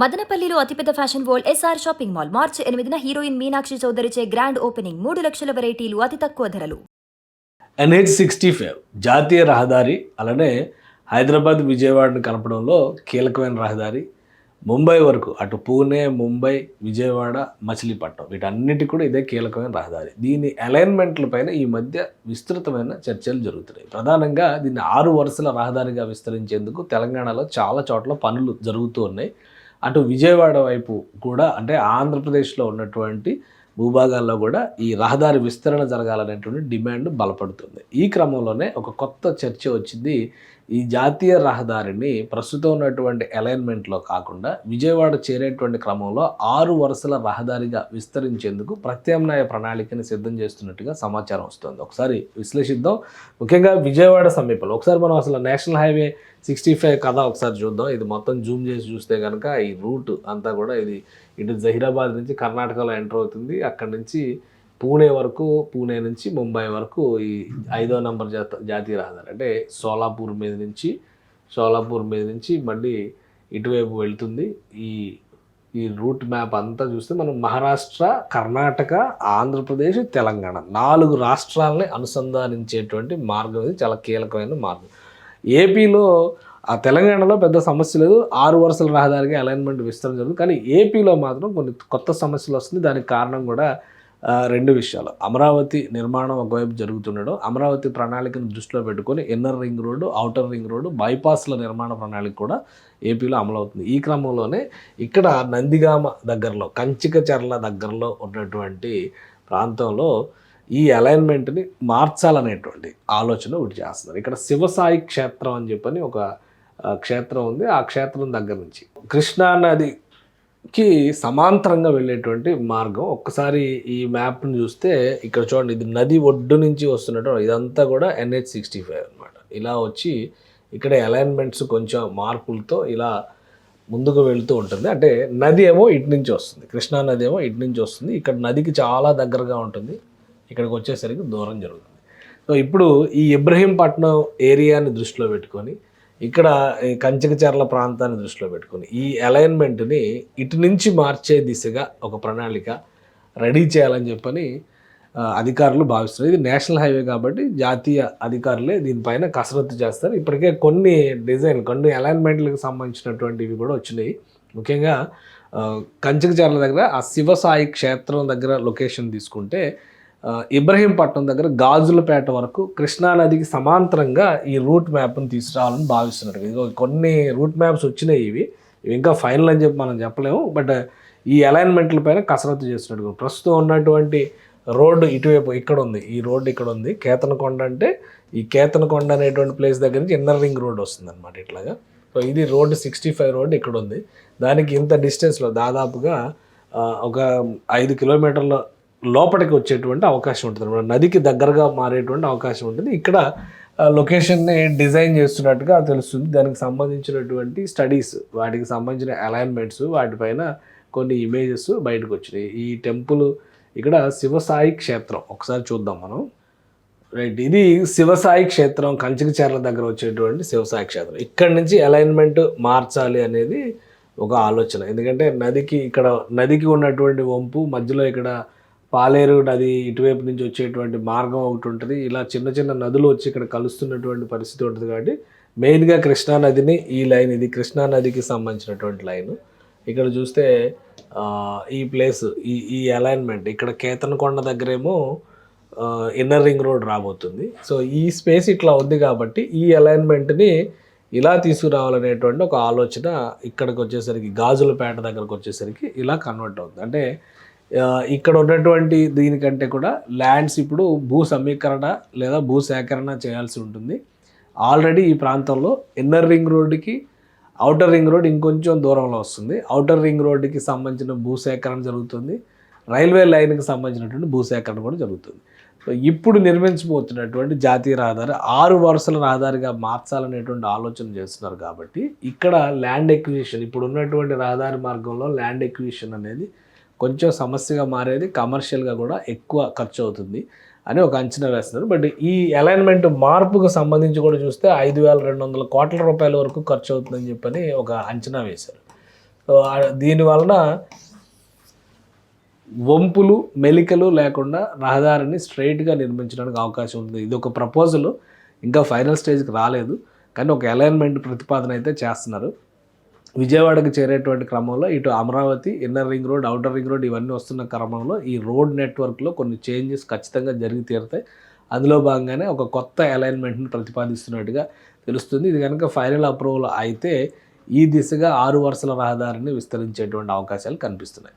మదనపల్లిలో అతిపెద్ద fashion world SR shopping mall మార్చి 8న హీరోయిన్ మీనాక్షి చౌదరిచే గ్రాండ్ ఓపెనింగ్ 3 లక్షల వెరైటీలు అతి తక్కువ ధరలు. NH65 జాతీయ రహదారి అలానే హైదరాబాద్ విజయవాడను కలపడంలో కీలకమైన రహదారి. ముంబై వరకు అటు పూణే, ముంబై, విజయవాడ, మచిలీపట్నం వీటన్నిటి కూడా ఇదే కీలకమైన రహదారి. దీని అలైన్మెంట్ల పైన ఈ మధ్య విస్తృతమైన చర్చలు జరుగుతున్నాయి. ప్రధానంగా దీన్ని 6 వరుసల రహదారిగా విస్తరించేందుకు తెలంగాణలో చాలా చోట్ల పనులు జరుగుతూ ఉన్నాయి. అటు విజయవాడ వైపు కూడా అంటే ఆంధ్రప్రదేశ్లో ఉన్నటువంటి భూభాగాల్లో కూడా ఈ రహదారి విస్తరణ జరగాలనేటువంటి డిమాండ్ బలపడుతుంది. ఈ క్రమంలోనే ఒక కొత్త చర్చ వచ్చింది. ఈ జాతీయ రహదారిని ప్రస్తుతం ఉన్నటువంటి అలైన్మెంట్లో కాకుండా విజయవాడ చేరేటువంటి క్రమంలో 6 వరుసల రహదారిగా విస్తరించేందుకు ప్రత్యామ్నాయ ప్రణాళికని సిద్ధం చేస్తున్నట్టుగా సమాచారం వస్తుంది. ఒకసారి విశ్లేషిద్దాం. ముఖ్యంగా విజయవాడ సమీపంలో ఒకసారి మనం అసలు నేషనల్ హైవే 65 కథ ఒకసారి చూద్దాం. ఇది మొత్తం జూమ్ చేసి చూస్తే కనుక ఈ రూట్ అంతా కూడా ఇది ఇటు జహీరాబాద్ నుంచి కర్ణాటకలో ఎంటర్ అవుతుంది. అక్కడి నుంచి పూణే వరకు, పూణే నుంచి ముంబై వరకు ఈ 5వ నంబర్ జాతీయ రహదారి అంటే సోలాపూర్ మీద నుంచి మళ్ళీ ఇటువైపు వెళ్తుంది. ఈ రూట్ మ్యాప్ అంతా చూస్తే మనం మహారాష్ట్ర, కర్ణాటక, ఆంధ్రప్రదేశ్, తెలంగాణ 4 రాష్ట్రాలని అనుసంధానించేటువంటి మార్గం. ఇది చాలా కీలకమైన మార్గం. ఏపీలో తెలంగాణలో పెద్ద సమస్య లేదు, 6 వరుసల రహదారికి అలైన్మెంట్ విస్తరణ జరుగుతుంది. కానీ ఏపీలో మాత్రం కొన్ని కొత్త సమస్యలు వస్తుంది. దానికి కారణం కూడా 2 విషయాలు. అమరావతి నిర్మాణం ఒకవైపు జరుగుతుండడం, అమరావతి ప్రణాళికను దృష్టిలో పెట్టుకొని inner ring road, outer ring road, బైపాస్ల నిర్మాణ ప్రణాళిక కూడా ఏపీలో అమలవుతుంది. ఈ క్రమంలోనే ఇక్కడ నందిగామ దగ్గరలో, కంచికచర్ల దగ్గరలో ఉన్నటువంటి ప్రాంతంలో ఈ అలైన్మెంట్ని మార్చాలనేటువంటి ఆలోచన ఒకటి చేస్తున్నారు. ఇక్కడ శివసాయి క్షేత్రం అని చెప్పని ఒక క్షేత్రం ఉంది. ఆ క్షేత్రం దగ్గర నుంచి కృష్ణా నదికి సమాంతరంగా వెళ్ళేటువంటి మార్గం. ఒక్కసారి ఈ మ్యాప్ని చూస్తే ఇక్కడ చూడండి, ఇది నది ఒడ్డు నుంచి వస్తున్నట్టు ఇదంతా కూడా NH65 అనమాట. ఇలా వచ్చి ఇక్కడ అలైన్మెంట్స్ కొంచెం మార్పులతో ఇలా ముందుకు వెళుతూ ఉంటుంది. అంటే నది ఏమో ఇటు నుంచి వస్తుంది, కృష్ణా నది ఏమో ఇటు నుంచి వస్తుంది. ఇక్కడ నదికి చాలా దగ్గరగా ఉంటుంది, ఇక్కడికి వచ్చేసరికి దూరం జరుగుతుంది. సో ఇప్పుడు ఈ ఇబ్రహీంపట్నం ఏరియాని దృష్టిలో పెట్టుకొని, ఇక్కడ కంచికచర్ల ప్రాంతాన్ని దృష్టిలో పెట్టుకొని ఈ అలైన్మెంట్ని ఇటు నుంచి మార్చే దిశగా ఒక ప్రణాళిక రెడీ చేయాలని చెప్పని అధికారులు భావిస్తున్నారు. ఇది నేషనల్ హైవే కాబట్టి జాతీయ అధికారులే దీనిపైన కసరత్తు చేస్తారు. ఇప్పటికే కొన్ని అలైన్మెంట్లకు సంబంధించినటువంటివి కూడా వచ్చినాయి. ముఖ్యంగా కంచికచర్ల దగ్గర ఆ శివసాయి క్షేత్రం దగ్గర లొకేషన్ తీసుకుంటే ఇబ్రహీంపట్నం దగ్గర గాజులపేట వరకు కృష్ణానదికి సమాంతరంగా ఈ రూట్ మ్యాప్ని తీసుకురావాలని భావిస్తున్నారు. కొన్ని రూట్ మ్యాప్స్ వచ్చినాయి, ఇవి ఇంకా ఫైనల్ అని చెప్పి మనం చెప్పలేము. బట్ ఈ అలైన్మెంట్ల పైన కసరత్తు చేస్తున్నట్టు ప్రస్తుతం ఉన్నటువంటి రోడ్డు ఇటువైపు ఇక్కడ ఉంది, ఈ రోడ్డు ఇక్కడ ఉంది. కేతనకొండ అంటే ఈ కేతనకొండ అనేటువంటి ప్లేస్ దగ్గర నుంచి ఇన్నర్ రింగ్ రోడ్ వస్తుంది అనమాట ఇట్లాగా. సో ఇది రోడ్డు 65 రోడ్డు ఇక్కడ ఉంది. దానికి ఇంత డిస్టెన్స్లో దాదాపుగా ఒక 5 కిలోమీటర్ల లోపలికి వచ్చేటువంటి అవకాశం ఉంటుంది అనమాట. నదికి దగ్గరగా మారేటువంటి అవకాశం ఉంటుంది. ఇక్కడ లొకేషన్ని డిజైన్ చేస్తున్నట్టుగా తెలుస్తుంది. దానికి సంబంధించినటువంటి స్టడీస్, వాటికి సంబంధించిన అలైన్మెంట్స్, వాటిపైన కొన్ని ఇమేజెస్ బయటకు వచ్చినాయి. ఈ టెంపుల్ ఇక్కడ శివసాయి క్షేత్రం ఒకసారి చూద్దాం మనం. రైట్, ఇది శివసాయి క్షేత్రం, కంచికచర్ల దగ్గర వచ్చేటువంటి శివసాయి క్షేత్రం. ఇక్కడి నుంచి అలైన్మెంట్ మార్చాలి అనేది ఒక ఆలోచన. ఎందుకంటే నదికి ఉన్నటువంటి వంపు మధ్యలో ఇక్కడ పాలేరు నది ఇటువైపు నుంచి వచ్చేటువంటి మార్గం ఒకటి ఉంటుంది. ఇలా చిన్న చిన్న నదులు వచ్చి ఇక్కడ కలుస్తున్నటువంటి పరిస్థితి ఉంటుంది. కాబట్టి మెయిన్గా కృష్ణా నదిని ఈ లైన్, ఇది కృష్ణా నదికి సంబంధించినటువంటి లైను. ఇక్కడ చూస్తే ఈ ప్లేస్, ఈ అలైన్మెంట్ ఇక్కడ కేతనకొండ దగ్గరేమో ఇన్నర్ రింగ్ రోడ్ రాబోతుంది. సో ఈ స్పేస్ ఇట్లా ఉంది కాబట్టి ఈ అలైన్మెంట్ని ఇలా తీసుకురావాలనేటువంటి ఒక ఆలోచన ఇక్కడికి వచ్చేసరికి గాజులపేట దగ్గరకు వచ్చేసరికి ఇలా కన్వర్ట్ అవుతుంది. అంటే ఇక్కడ ఉన్నటువంటి దీనికంటే కూడా ల్యాండ్స్ ఇప్పుడు భూ సమీకరణ లేదా భూ సేకరణ చేయాల్సి ఉంటుంది. ఆల్రెడీ ఈ ప్రాంతంలో ఇన్నర్ రింగ్ రోడ్డుకి ఔటర్ రింగ్ రోడ్ ఇంకొంచెం దూరంలో వస్తుంది. ఔటర్ రింగ్ రోడ్డుకి సంబంధించిన భూసేకరణ జరుగుతుంది. రైల్వే లైన్కి సంబంధించినటువంటి భూసేకరణ కూడా జరుగుతుంది. సో ఇప్పుడు నిర్మించబోతున్నటువంటి జాతీయ రహదారి 6 వరుసల రహదారిగా మార్చాలనేటువంటి ఆలోచన చేస్తున్నారు. కాబట్టి ఇక్కడ ల్యాండ్ ఎక్విజిషన్, ఇప్పుడు ఉన్నటువంటి రహదారి మార్గంలో ల్యాండ్ ఎక్విజిషన్ అనేది కొంచెం సమస్యగా మారేది, కమర్షియల్గా కూడా ఎక్కువ ఖర్చు అవుతుంది అని ఒక అంచనా వేస్తున్నారు. బట్ ఈ అలైన్మెంట్ మార్పుకు సంబంధించి కూడా చూస్తే 5,200 కోట్ల రూపాయల వరకు ఖర్చు అవుతుందని చెప్పని ఒక అంచనా వేశారు. సో దీని వలన వంపులు మెలికలు లేకుండా రహదారిని స్ట్రైట్గా నిర్మించడానికి అవకాశం ఉంది. ఇది ఒక ప్రపోజల్, ఇంకా ఫైనల్ స్టేజ్కి రాలేదు, కానీ ఒక అలైన్మెంట్ ప్రతిపాదన అయితే చేస్తున్నారు. విజయవాడకి చేరేటువంటి క్రమంలో ఇటు Amaravati, inner ring road, outer ring road ఇవన్నీ వస్తున్న క్రమంలో ఈ రోడ్ నెట్వర్క్లో కొన్ని చేంజెస్ ఖచ్చితంగా జరిగి తీరుతాయి. అందులో భాగంగానే ఒక కొత్త అలైన్మెంట్ని ప్రతిపాదిస్తున్నట్టుగా తెలుస్తుంది. ఇది కనుక ఫైనల్ అప్రూవల్ అయితే ఈ దిశగా 6 వరుసల రహదారిని విస్తరించేటువంటి అవకాశాలు కనిపిస్తున్నాయి.